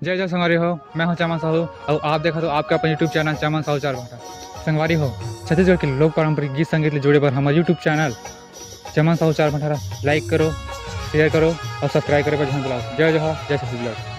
जय जय संगवारी हो, मैं हूं चमन साहू और आप देखा तो आपका अपन यूट्यूब चैनल चमन साहू चार भाटा संगवारी हो। छत्तीसगढ़ के लोक पारंपरिक गीत संगीत ले जुड़े पर हमारे यूट्यूब चैनल चमन साहू चार भाटा लाइक करो, शेयर करो और सब्सक्राइब करे पर ध्यान बुलाओ। जय जय हो, जय छत्तीसगढ़।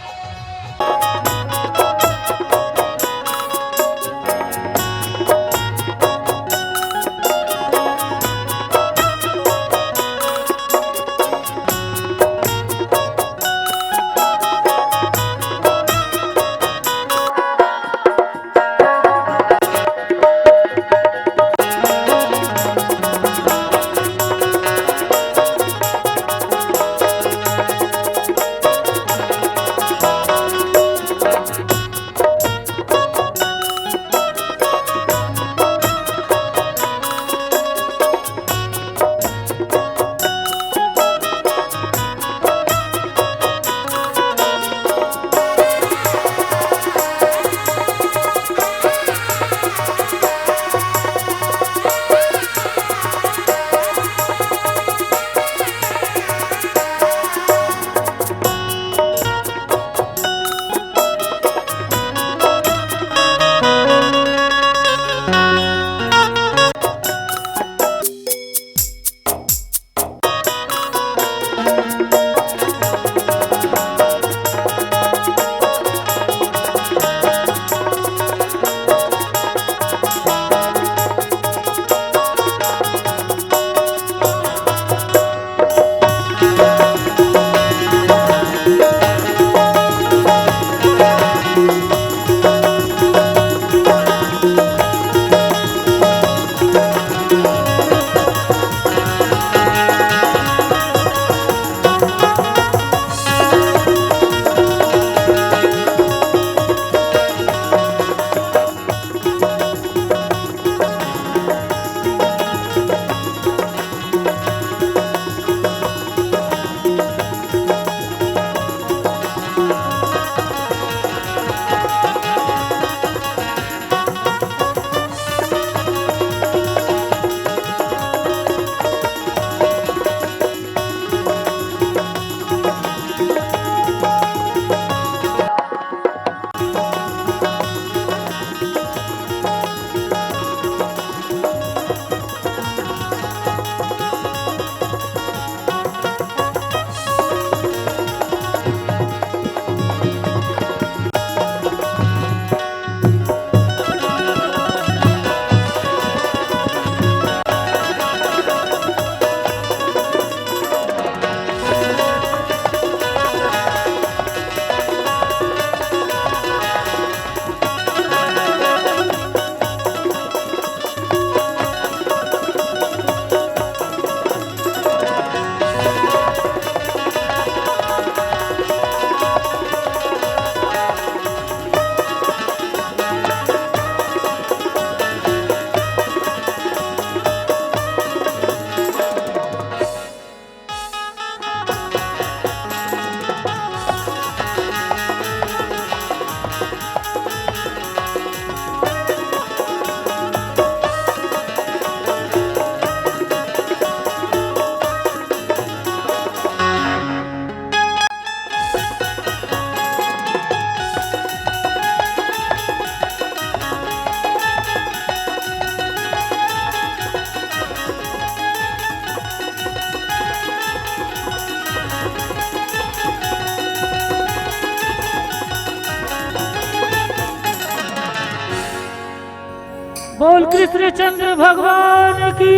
बोल कृष्णचंद्र भगवान की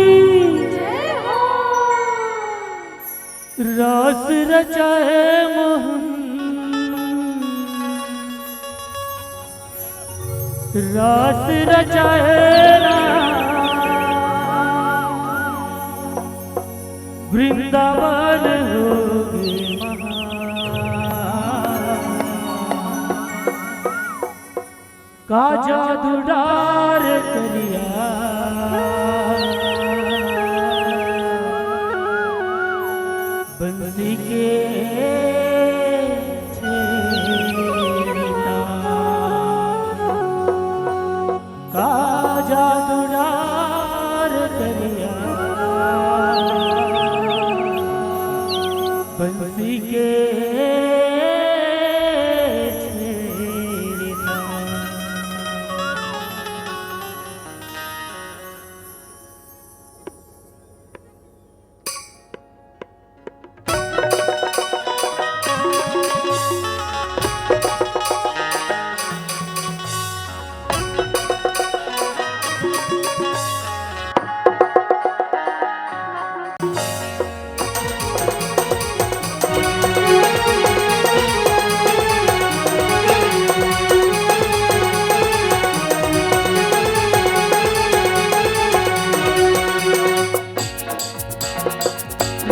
रास रचाए मोहन, रास रचाए वृंदावन होगे का जादू डार करिया बंसी के छेड़ना का जादू डार करिया बंसी के छेड़ना।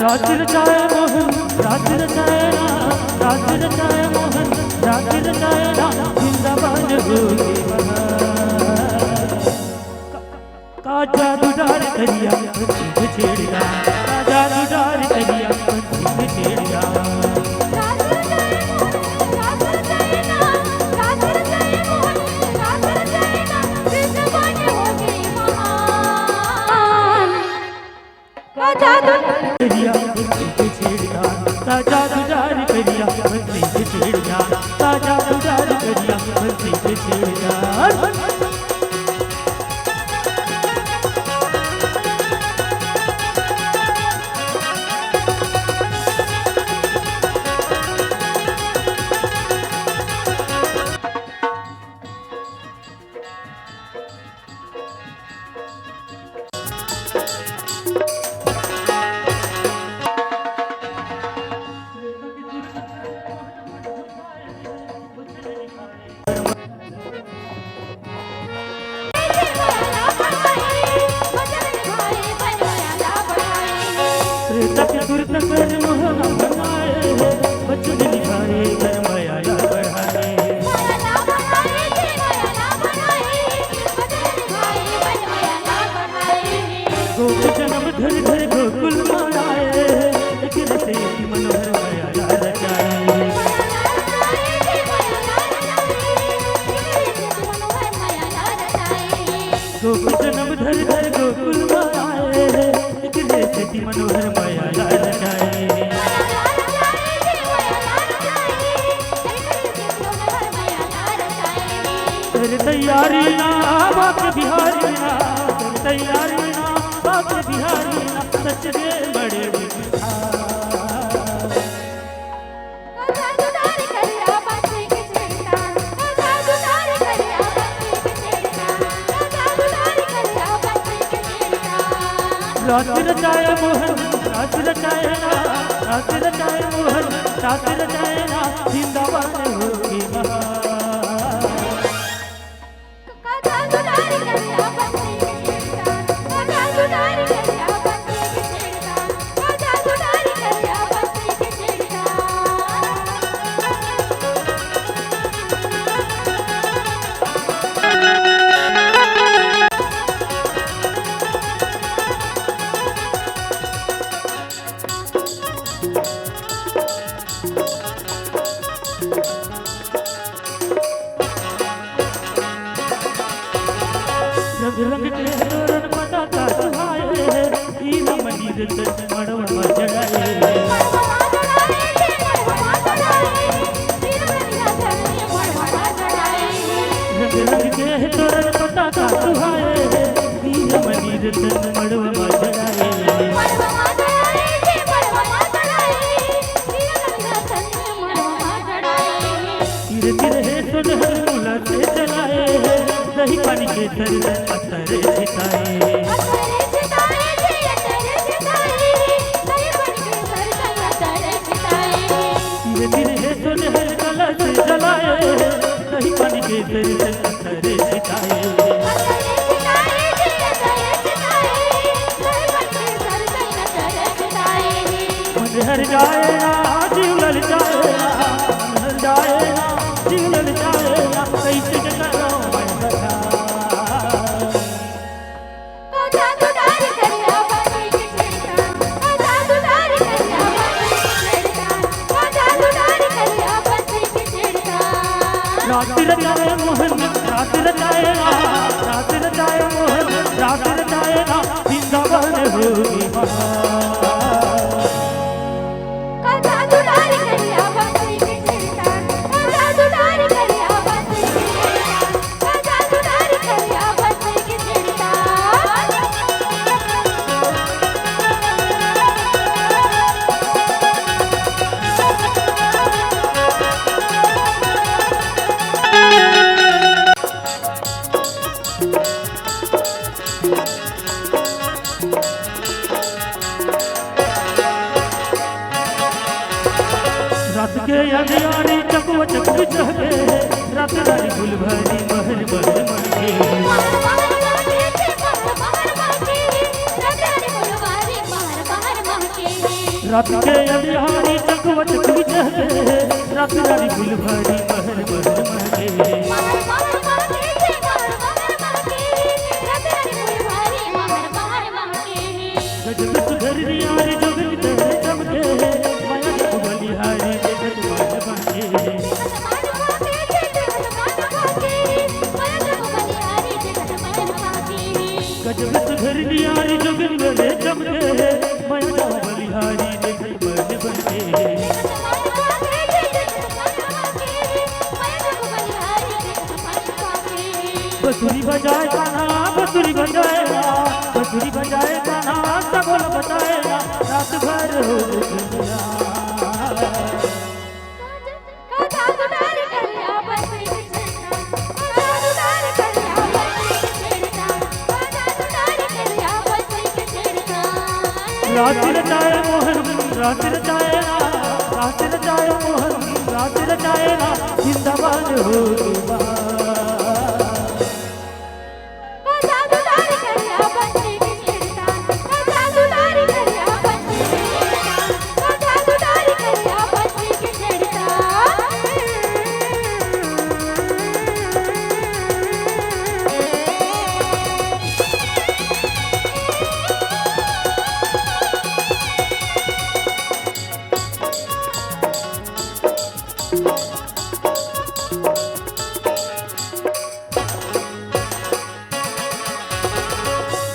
रास रचाए मोहन रास रचाए राम, रास रचाए मोहन रास रचाए राम, वृंदावन होगी महान। का जादू डार करिया बंसी पे छेड़िया, का जादू डार करिया बंसी पे छेड़िया। करिया बंसी पे छेड़िया, का जादू डार करिया बंसी पे छेड़िया, का जादू डार करिया बंसी पे छेड़िया। कर मोहना बनाए बचन निभाए घर माया बढ़ाए। गोकुल जन्म धर धर गोकुल माराए, एक रसे मनोहर माया रचाए। गोकुल जन्म धर धर गोकुल माराए, एक रसे मनोहर माया रचाए। कर तैयारी ना बाप बिहारी ना, कर तैयारी ना बाप बिहारी ना, सच दे बड़े रास रचाए मोहन रास रचाए ना, रास रचाए मोहन रास रचाए ना, वृंदावन होगी महान। रंग रंग के तोरण पताका सुहाए, हीरा मणि रतन मड़वा जड़ाए। रंग रंग के तोरण पताका सुहाए, हीरा मणि रतन मड़वा जड़ाए। तीर तीर है सुनहर मूला से चलाए, दही पानी के तरह अतरे छिटाए। धीरे धीरे सुनहर कलश जलाए, दही पानी के तरह अतरे छिटाए। मन हर जाए ना जीव लल जाए ना, मन हर जाए ना जीव लल जाए ना, कैसे करो रास रचाए मोहन रास रचाए रास रचाए मोहन रास रचाए वृंदावन होगी महान। रात के अंधियारी चकवा चक चहके, रात रानी फूल भरी महल महल महके। रात के अंधियारी चकवट भी चहके रात रानी फुल भरी महर महर महके गजब सुधर यारी जोगन तेरे चमके माया जब बलिहारी देखत मान बाके गजब सुधर यारी जोगन तेरे चमके माया जब बलिहारी देखत मान बाके बसुरी बजाए गाना बसुरी बजाएगा बसुरी बजाए गाना सबल बजाएगा रात भर हो दुनिया रात रचाए मोहन रात रचाए रात रचाए मोहन रात रचाए जिंदाबाद हो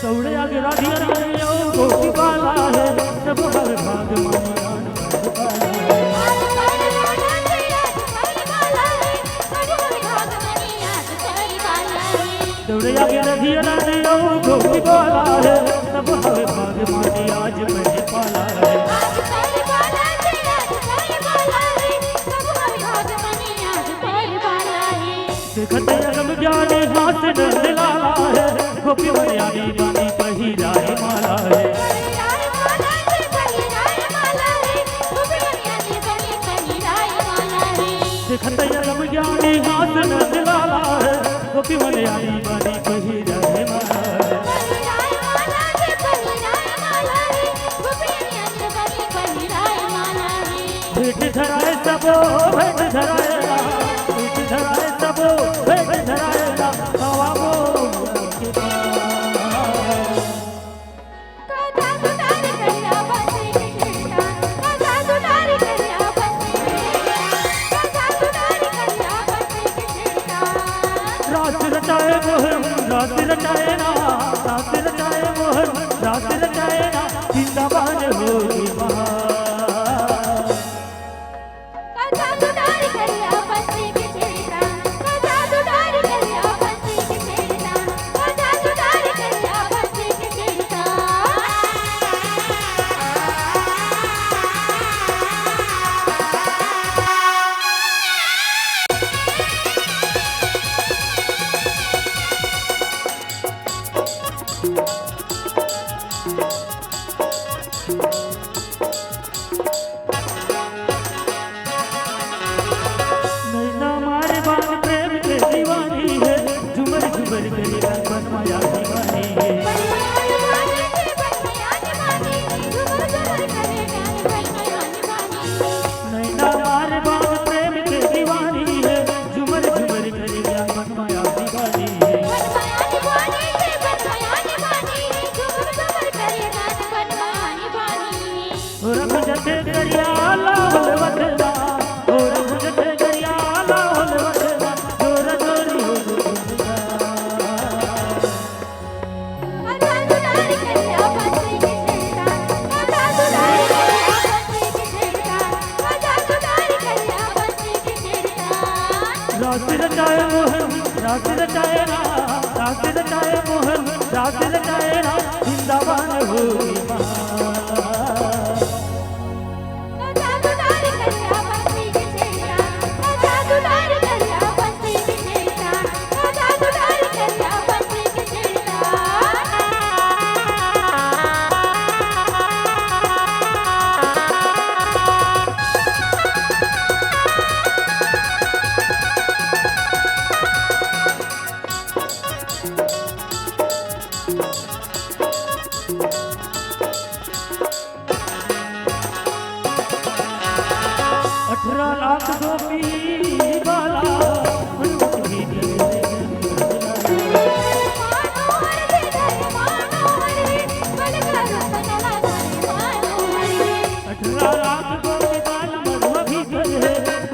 दौड़े आगे राधिया रानियों गोपी बाला है सब हर भाग मानियान दौड़े आगे राधिया रानियों गोपी बाला है सब हर भाग मानी आज मैंने पाला है देखते अगम ज्ञानी हाथ न दिलाला है गोपी मर्यादी बानी पहिराए माला है देखते अगम ज्ञानी हाथ न दिलाला है गोपी मर्यादी बानी पहिराए माला है भेंट धराए सबो भेंट धराए भेंट धराए सबो भेंट धराए हवा वो रात रचाए मोहन रात रचाए मोहन रात रचाए जिंदाबाद हो नैना मारे बाग प्रेम के दीवानी है झुमर झुमर के बन माया दीवानी है नैना मारे बाग प्रेम के दीवानी है झुमर झुमर के बन माया दीवानी है रख जते करिया लाल वटना रख जते करिया लाल वटना जोर जोरी हो दुनिया रात रचाए मोहन रात रचाए मोहन रात रचाए जिंदाबाद हो 18 लाख गोपी बाला मनमुख भीतर 18 लाख गोपी बाला मनमुख भीतर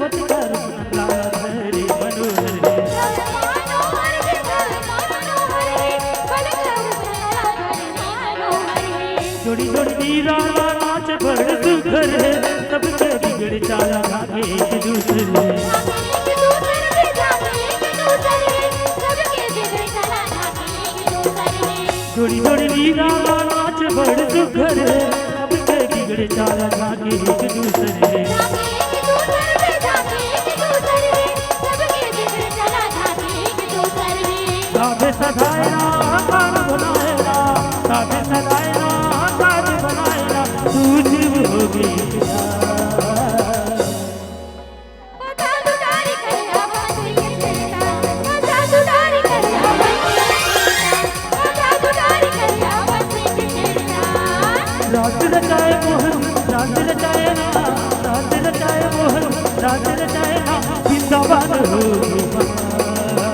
मत कर लाया धरे मनोहर जोड़ी जोड़ी नीरा नाच बड़ सुघर सबके बिगड़ चाला भागे एक दूसरे जोड़ी जोड़ी नीरा नाच बड़ सुघर सबके बिगड़ चाला भागे एक दूसरे साधे सदायरा कान बनाएरा साधे सदायरा कान बनाएरा तू जीव होगी रात रचाए मोहन रात रचाए ना रात रचाए मोहन रात रचाए ना जिंदाबाद होगी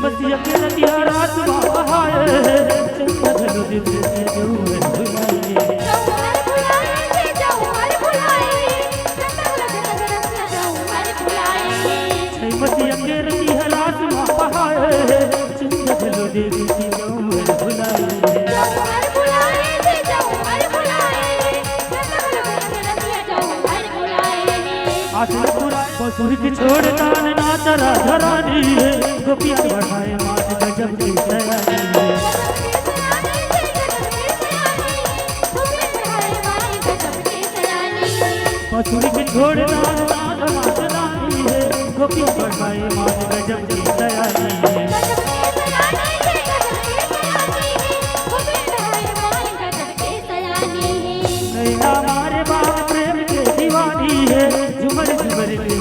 मतिया के नदिया रात बहाए चंदा धनु दिन से जो है भुलाए मतिया के नदिया रात बहाए चंदा धनु दिन से जो है भुलाए आसन पुराए बसुर की छोड़ तान नाच राधा रानी गोपियां बढ़ाए मात गजब की सयानी बसुर की छोड़ तान नाच रानी गोपियां बढ़ाए मात गजब की सयानी नैना मारे बाप प्रेम के दीवानी है झुमर झुमर के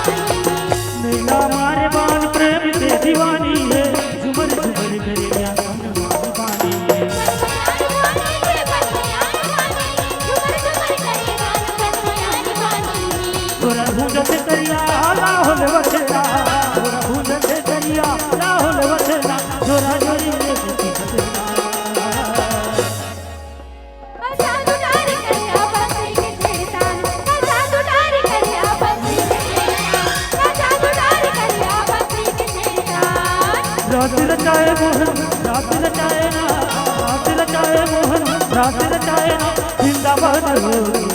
नैना मारे बान प्रेम के दीवानी है झुमर झुमर करिया मन पानी तोरा भूजत करिया लाहौल वचना तोरा भूजत करिया लाहौल वचना जोरा जोरी में की रात रचाए मोहन रात रचाए ना रात रचाए मोहन रात रचाए ना जिंदाबाद होगी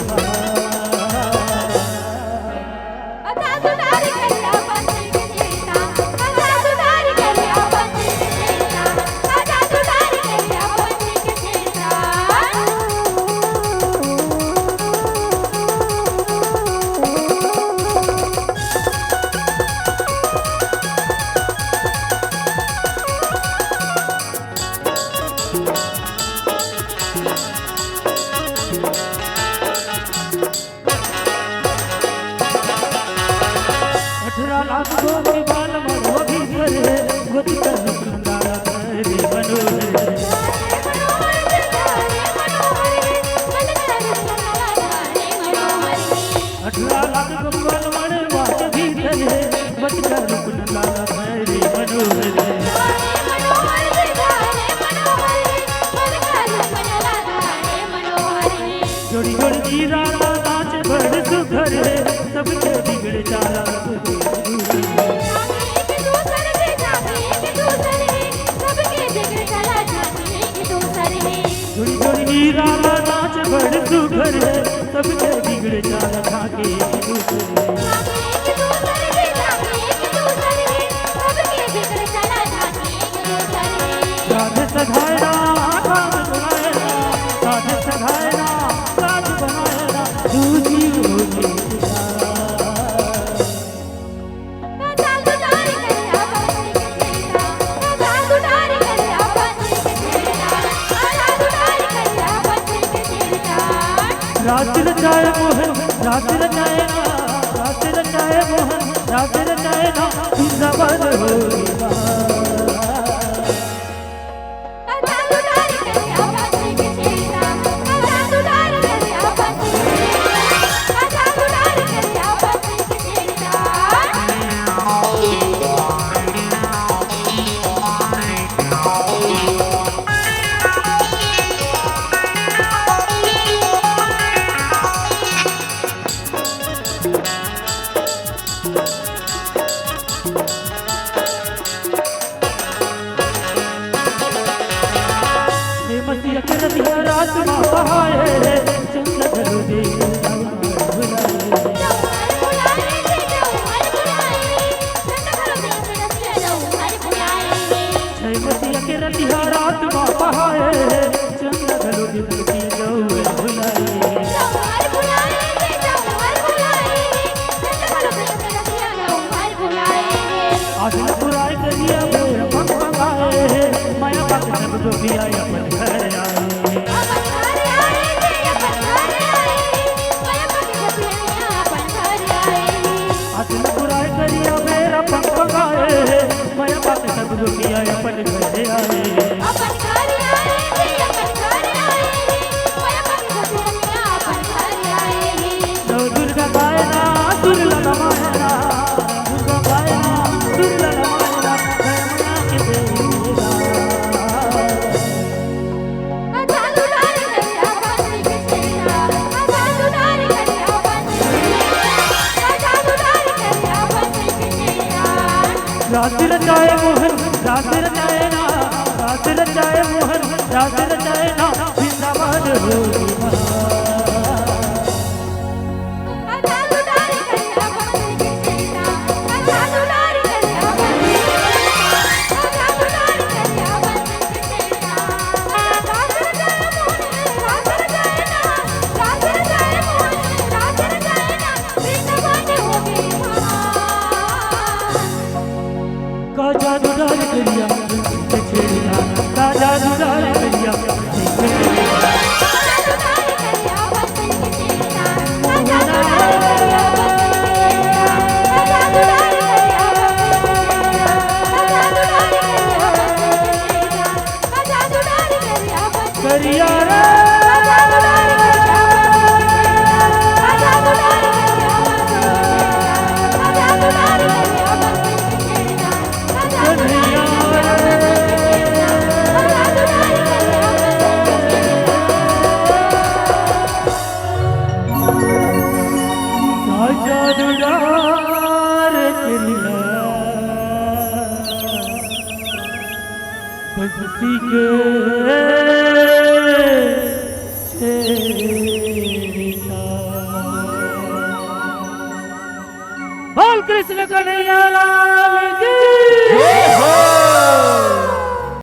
लाख गोपी बाल मरो भी करे गोदी कर सुंदरा करे मनोहर 18 लाख गोपी बाल मरो बात भी करे गोदी कर सुंदरा करे मनोहर जोड़ी जोड़ी जीरा नाच बड़ सुघर सबके बिगड़ जाला जोड़ी जोड़ी नीरा नाच बड़ सुघर सबके बिगड़ जाला खाके दूसरे रचाए मोहन रात रचाए ना, रात रचाए मोहन रात रचाए ना, जिंदाबाद हो मसीह के रतिया रात माँ बहाए चंद ढलो दे मसीह के रतिया रात माँ बहाए चंद ढलो दे आज बुराई करिया मेरा मन मंगाए माया बात सब जो भी आया अपन घर बुराई करिया मेरा पंख पकाए माया बात सब दुनिया अपन घर आए दुर्गा गायना दुर्गा रमायना दुर्गा गायना दुर्गा रमायना रमना के देगा रात रचाए मोहन रात रचाए ना, रात रचाए मोहन रात रचाए ना, जिंदाबाद हो का जादू डाल करिया छेड़ना, का जादू डाल करिया करिया बस्ती के बोल कृष्ण कन्हैया लाल की जय हो।